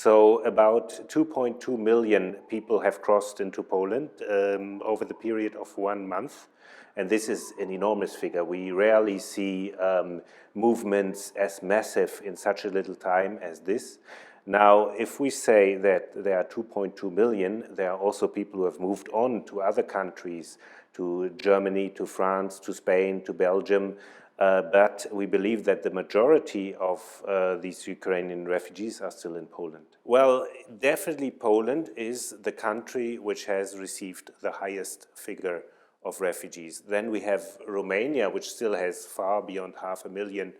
So about 2.2 million people have crossed into Poland over the period of 1 month. And this is an enormous figure. We rarely see movements as massive in such a little time as this. Now, if we say that there are 2.2 million, there are also people who have moved on to other countries, to Germany, to France, to Spain, to Belgium. But we believe that the majority of these Ukrainian refugees are still in Poland. Well, definitely Poland is the country which has received the highest figure of refugees. Then we have Romania, which still has far beyond 500,000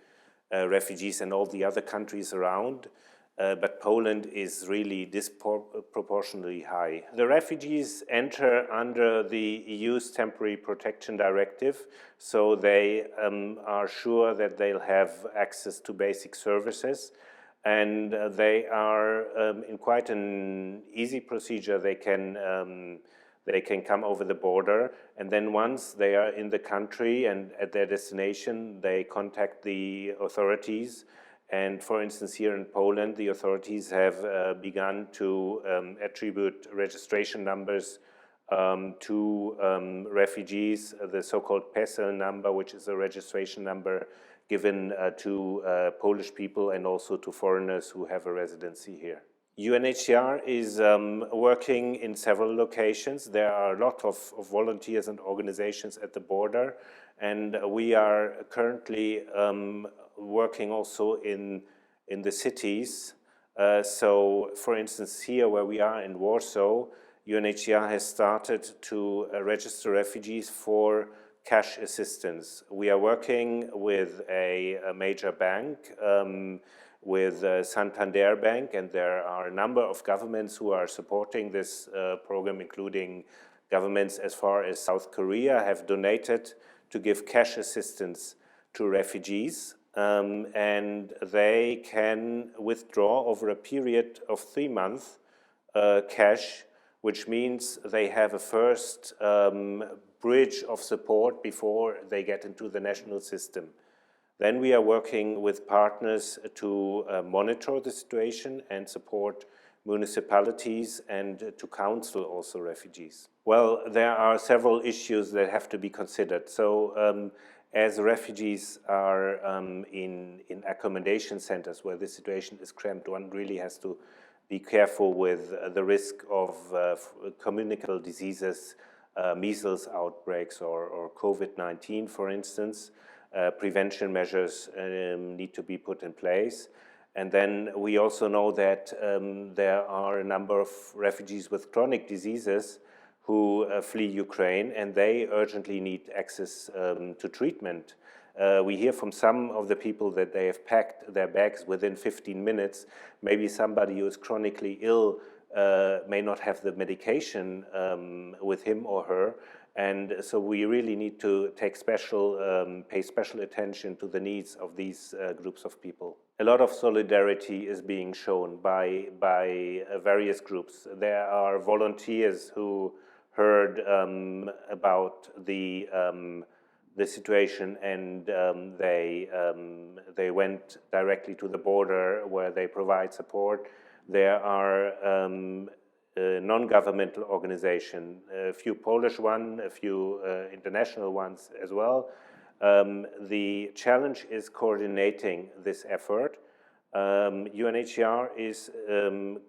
refugees, and all the other countries around. But Poland is really disproportionately high. The refugees enter under the EU's Temporary Protection Directive, so they are sure that they'll have access to basic services, and they are in quite an easy procedure. They can come over the border, and then once they are in the country and at their destination, they contact the authorities. And for instance, here in Poland, the authorities have begun to attribute registration numbers to refugees, the so-called PESEL number, which is a registration number given to Polish people and also to foreigners who have a residency here. UNHCR is working in several locations. There are a lot of volunteers and organizations at the border, and we are currently working also in the cities. So, for instance, here where we are in Warsaw, UNHCR has started to register refugees for cash assistance. We are working with a major bank, with Santander Bank, and there are a number of governments who are supporting this program, including governments as far as South Korea have donated to give cash assistance to refugees. And they can withdraw over a period of 3 months cash, which means they have a first bridge of support before they get into the national system. Then we are working with partners to monitor the situation and support municipalities and to counsel also refugees. Well, there are several issues that have to be considered. So as refugees are in accommodation centers where the situation is cramped, one really has to be careful with the risk of communicable diseases, measles outbreaks or COVID-19, for instance. Prevention measures need to be put in place. And then we also know that there are a number of refugees with chronic diseases who flee Ukraine, and they urgently need access to treatment. We hear from some of the people that they have packed their bags within 15 minutes. Maybe somebody who is chronically ill may not have the medication with him or her. And so we really need to take pay special attention to the needs of these groups of people. A lot of solidarity is being shown by various groups. There are volunteers who heard about the situation, and they went directly to the border where they provide support. There are non-governmental organizations, a few Polish ones, a few international ones as well. The challenge is coordinating this effort. UNHCR is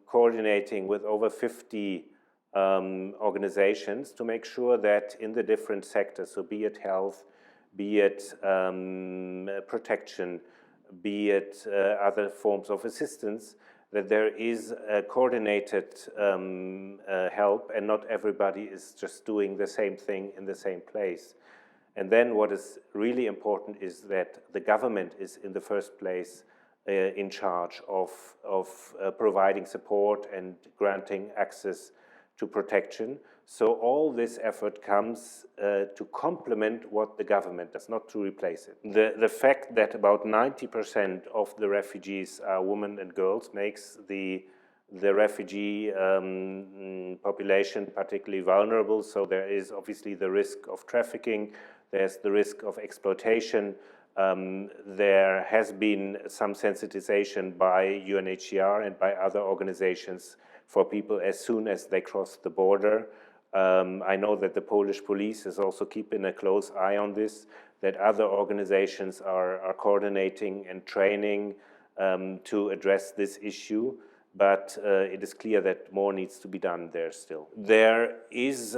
coordinating with over 50 organizations to make sure that in the different sectors, so be it health, be it protection, be it other forms of assistance, that there is a coordinated help, and not everybody is just doing the same thing in the same place. And then what is really important is that the government is in the first place in charge of providing support and granting access to protection. So all this effort comes to complement what the government does, not to replace it. The fact that about 90% of the refugees are women and girls makes the refugee population particularly vulnerable. So there is obviously the risk of trafficking, there's the risk of exploitation. There has been some sensitization by UNHCR and by other organizations for people as soon as they cross the border. I know that the Polish police is also keeping a close eye on this, that other organizations are coordinating and training to address this issue, but it is clear that more needs to be done there still. There is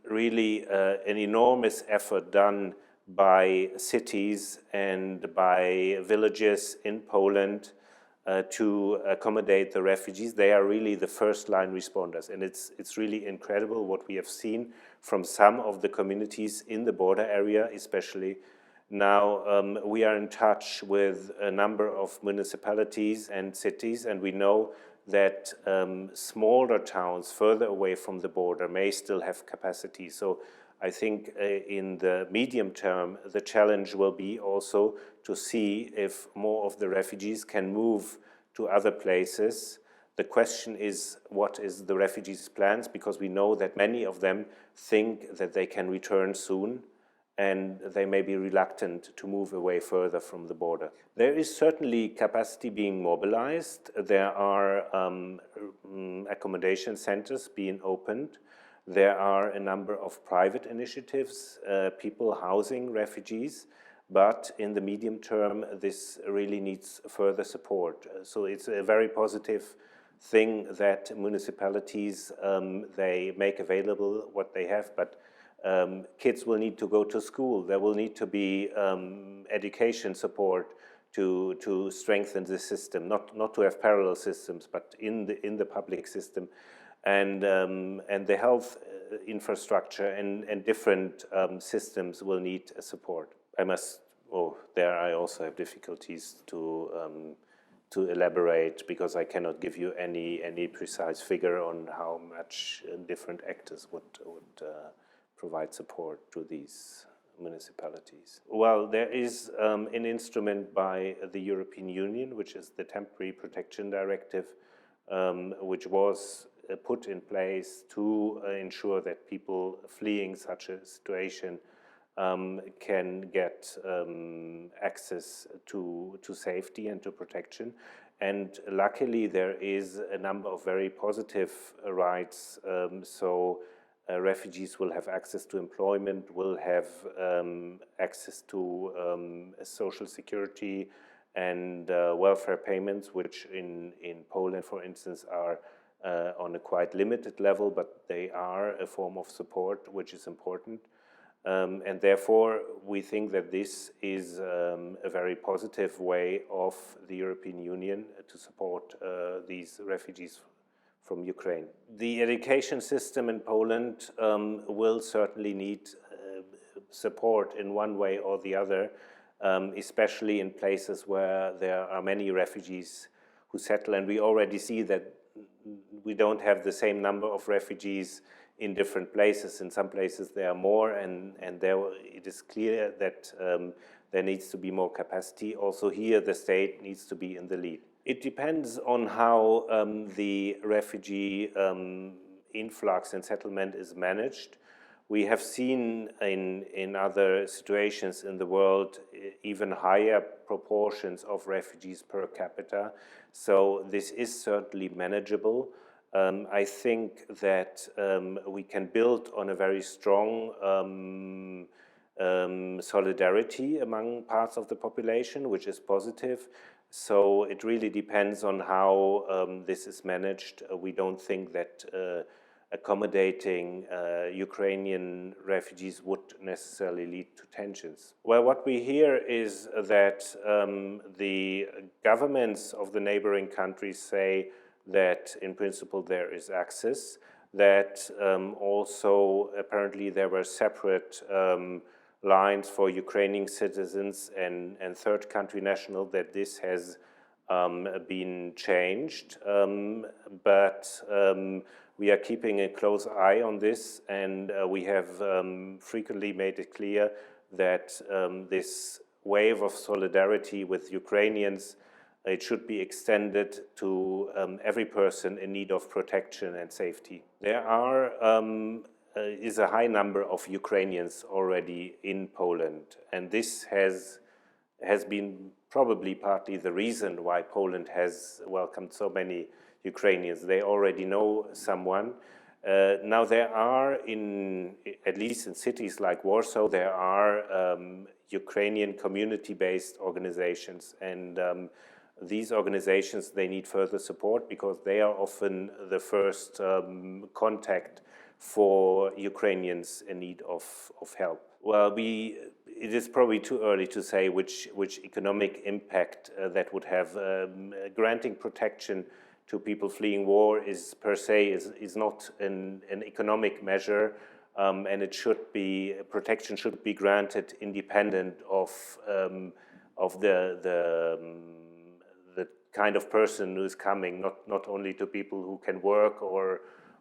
really an enormous effort done by cities and by villages in Poland to accommodate the refugees. They are really the first line responders, and it's really incredible what we have seen from some of the communities in the border area especially. Now we are in touch with a number of municipalities and cities, and we know that smaller towns further away from the border may still have capacity. So I think in the medium term, the challenge will be also to see if more of the refugees can move to other places. The question is, what is the refugees' plans? Because we know that many of them think that they can return soon, and they may be reluctant to move away further from the border. There is certainly capacity being mobilized. There are accommodation centers being opened. There are a number of private initiatives, people housing refugees, but in the medium term, this really needs further support. So it's a very positive thing that municipalities, they make available what they have, but kids will need to go to school. There will need to be education support to strengthen the system, not to have parallel systems, but in the public system. And the health infrastructure and different systems will need support. There I also have difficulties to elaborate, because I cannot give you any precise figure on how much different actors would provide support to these municipalities. Well, there is an instrument by the European Union, which is the Temporary Protection Directive, which was put in place to ensure that people fleeing such a situation can get access to safety and to protection. And luckily there is a number of very positive rights. Refugees will have access to employment, will have access to social security and welfare payments, which in Poland, for instance, are on a quite limited level, but they are a form of support, which is important. And therefore, we think that this is a very positive way of the European Union to support these refugees from Ukraine. The education system in Poland will certainly need support in one way or the other, especially in places where there are many refugees who settle. And we already see that we don't have the same number of refugees in different places. In some places there are more, and there it is clear that there needs to be more capacity. Also here the state needs to be in the lead. It depends on how the refugee influx and settlement is managed. We have seen in other situations in the world even higher proportions of refugees per capita. So this is certainly manageable. I think that we can build on a very strong solidarity among parts of the population, which is positive. So it really depends on how this is managed. We don't think that accommodating Ukrainian refugees would necessarily lead to tensions. Well, what we hear is that the governments of the neighboring countries say that in principle there is access, that also apparently there were separate lines for Ukrainian citizens and third country national, that this has been changed, but we are keeping a close eye on this, and we have frequently made it clear that this wave of solidarity with Ukrainians, it should be extended to every person in need of protection and safety. There are is a high number of Ukrainians already in Poland, and this has been probably partly the reason why Poland has welcomed so many Ukrainians. They already know someone. Now there are, at least in cities like Warsaw, there are Ukrainian community-based organizations, and these organizations, they need further support because they are often the first contact for Ukrainians in need of help. Well, it is probably too early to say which economic impact that would have. Granting protection to people fleeing war is per se is not an economic measure, and protection should be granted independent of the kind of person who is coming, not only to people who can work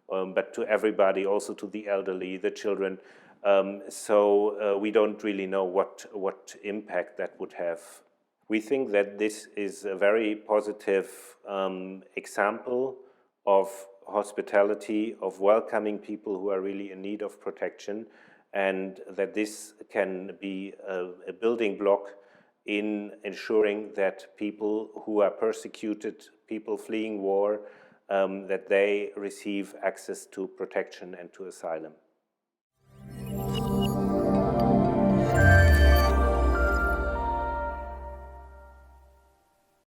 but to everybody, also to the elderly, the children. So we don't really know what impact that would have. We think that this is a very positive example of hospitality, of welcoming people who are really in need of protection, and that this can be a building block in ensuring that people who are persecuted, people fleeing war, that they receive access to protection and to asylum.